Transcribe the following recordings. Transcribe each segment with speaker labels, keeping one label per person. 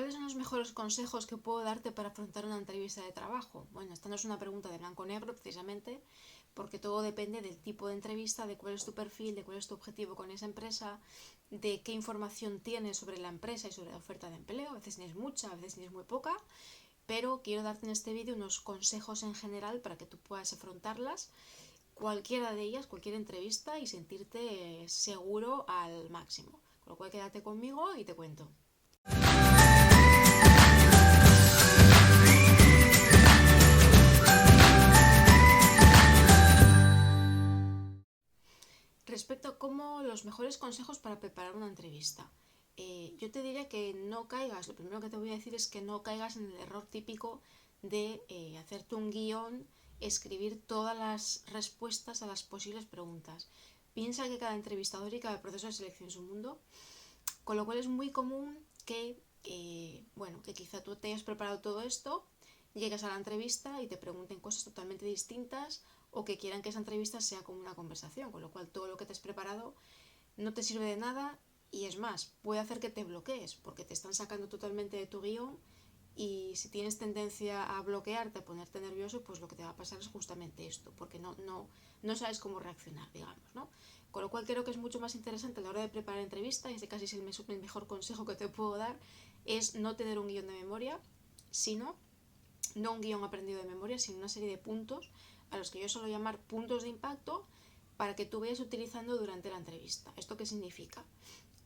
Speaker 1: ¿Cuáles son los mejores consejos que puedo darte para afrontar una entrevista de trabajo? Bueno, esta no es una pregunta de blanco-negro precisamente, porque todo depende del tipo de entrevista, de cuál es tu perfil, de cuál es tu objetivo con esa empresa, de qué información tienes sobre la empresa y sobre la oferta de empleo. A veces tienes mucha, a veces tienes muy poca, pero quiero darte en este vídeo unos consejos en general para que tú puedas afrontarlas, cualquiera de ellas, cualquier entrevista, y sentirte seguro al máximo. Con lo cual quédate conmigo y te cuento. Respecto a cómo los mejores consejos para preparar una entrevista. Yo te diría que no caigas, lo primero que te voy a decir es que no caigas en el error típico de hacerte un guión, escribir todas las respuestas a las posibles preguntas. Piensa que cada entrevistador y cada proceso de selección es un mundo, con lo cual es muy común que, que quizá tú te hayas preparado todo esto, llegues a la entrevista y te pregunten cosas totalmente distintas, o que quieran que esa entrevista sea como una conversación, con lo cual todo lo que te has preparado no te sirve de nada, y es más, puede hacer que te bloquees porque te están sacando totalmente de tu guión, y si tienes tendencia a bloquearte, a ponerte nervioso, pues lo que te va a pasar es justamente esto, porque no sabes cómo reaccionar, digamos, ¿no? Con lo cual creo que es mucho más interesante a la hora de preparar entrevista, y este casi es el mejor consejo que te puedo dar, es no tener un guión de memoria, sino no un guión aprendido de memoria, sino una serie de puntos a los que yo suelo llamar puntos de impacto, para que tú vayas utilizando durante la entrevista. ¿Esto qué significa?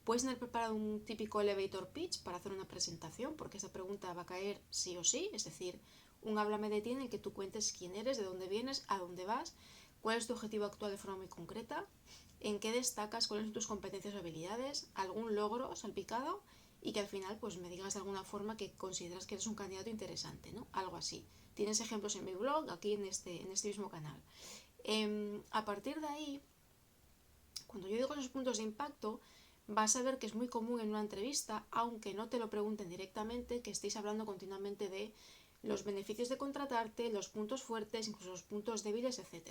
Speaker 1: Puedes tener preparado un típico elevator pitch para hacer una presentación, porque esa pregunta va a caer sí o sí, es decir, un háblame de ti en el que tú cuentes quién eres, de dónde vienes, a dónde vas, cuál es tu objetivo actual de forma muy concreta, en qué destacas, cuáles son tus competencias o habilidades, algún logro salpicado, y que al final pues me digas de alguna forma que consideras que eres un candidato interesante, ¿no? Algo así. Tienes ejemplos en mi blog, aquí en este mismo canal. A partir de ahí, cuando yo digo esos puntos de impacto, vas a ver que es muy común en una entrevista, aunque no te lo pregunten directamente, que estéis hablando continuamente de los beneficios de contratarte, los puntos fuertes, incluso los puntos débiles, etc.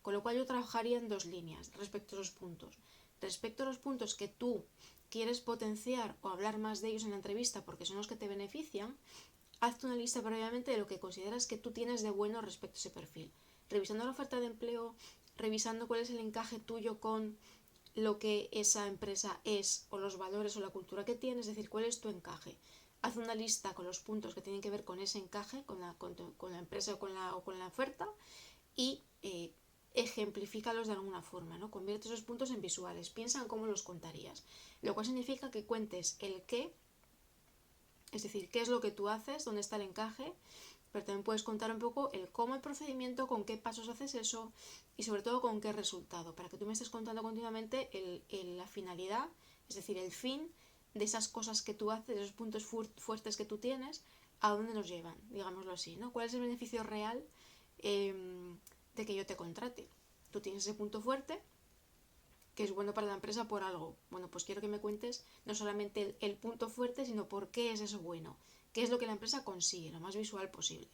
Speaker 1: Con lo cual yo trabajaría en dos líneas respecto a esos puntos. Respecto a los puntos que tú quieres potenciar o hablar más de ellos en la entrevista porque son los que te benefician, hazte una lista previamente de lo que consideras que tú tienes de bueno respecto a ese perfil. Revisando la oferta de empleo, revisando cuál es el encaje tuyo con lo que esa empresa es, o los valores o la cultura que tiene, es decir, cuál es tu encaje. Haz una lista con los puntos que tienen que ver con ese encaje, con la empresa o con la oferta, y ejemplifícalos de alguna forma, ¿no? Convierte esos puntos en visuales, piensa en cómo los contarías, lo cual significa que cuentes el qué, es decir, qué es lo que tú haces, dónde está el encaje, pero también puedes contar un poco el cómo, el procedimiento, con qué pasos haces eso, y sobre todo con qué resultado, para que tú me estés contando continuamente la finalidad, es decir, el fin de esas cosas que tú haces, de esos puntos fuertes que tú tienes, a dónde nos llevan, digámoslo así, ¿no? ¿Cuál es el beneficio real de que yo te contrate? Tú tienes ese punto fuerte que es bueno para la empresa por algo. Bueno, pues quiero que me cuentes no solamente el punto fuerte, sino por qué es eso bueno, qué es lo que la empresa consigue, lo más visual posible.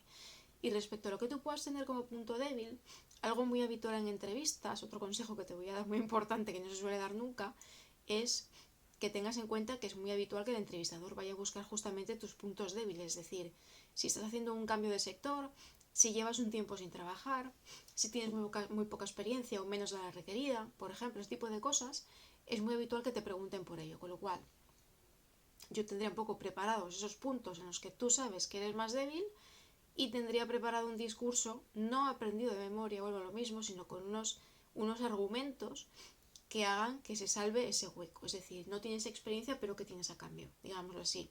Speaker 1: Y respecto a lo que tú puedas tener como punto débil, algo muy habitual en entrevistas, otro consejo que te voy a dar muy importante que no se suele dar nunca, es que tengas en cuenta que es muy habitual que el entrevistador vaya a buscar justamente tus puntos débiles, es decir, si estás haciendo un cambio de sector, si llevas un tiempo sin trabajar, si tienes muy poca experiencia o menos de la requerida, por ejemplo, ese tipo de cosas, es muy habitual que te pregunten por ello, con lo cual yo tendría un poco preparados esos puntos en los que tú sabes que eres más débil, y tendría preparado un discurso no aprendido de memoria, vuelvo a lo mismo, sino con unos argumentos que hagan que se salve ese hueco. Es decir, no tienes experiencia, pero ¿qué tienes a cambio? Digámoslo así.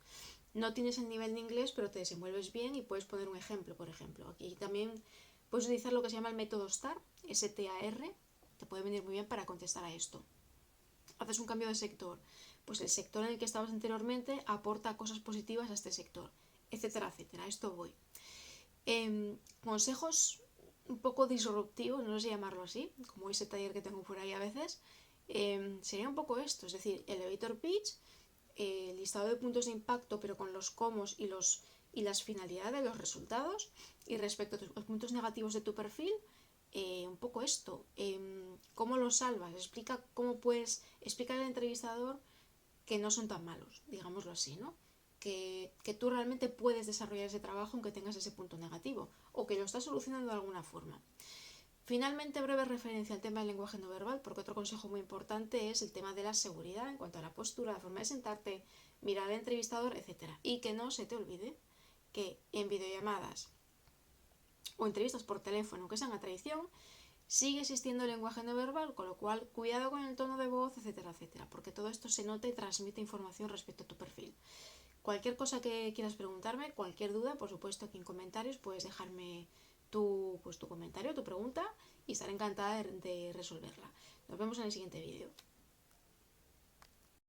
Speaker 1: No tienes el nivel de inglés, pero te desenvuelves bien, y puedes poner un ejemplo, por ejemplo. Aquí también puedes utilizar lo que se llama el método STAR, S-T-A-R, te puede venir muy bien para contestar a esto. Haces un cambio de sector, pues el sector en el que estabas anteriormente aporta cosas positivas a este sector, etcétera, etcétera. Esto voy. Consejos un poco disruptivos, no sé llamarlo así, como ese taller que tengo por ahí a veces, sería un poco esto, es decir, elevator pitch, listado de puntos de impacto, pero con los cómo y las finalidades, los resultados, y respecto a los puntos negativos de tu perfil, un poco esto, cómo lo salvas, explica al entrevistador que no son tan malos, digámoslo así, ¿no? que tú realmente puedes desarrollar ese trabajo aunque tengas ese punto negativo o que lo estás solucionando de alguna forma. Finalmente, breve referencia al tema del lenguaje no verbal, porque otro consejo muy importante es el tema de la seguridad en cuanto a la postura, la forma de sentarte, mirar al entrevistador, etc. Y que no se te olvide que en videollamadas o entrevistas por teléfono, aunque sean a traición, sigue existiendo el lenguaje no verbal, con lo cual cuidado con el tono de voz, etcétera, etcétera, porque todo esto se nota y transmite información respecto a tu perfil. Cualquier cosa que quieras preguntarme, cualquier duda, por supuesto aquí en comentarios puedes dejarme tu comentario, tu pregunta y estaré encantada de resolverla. Nos vemos en el siguiente vídeo.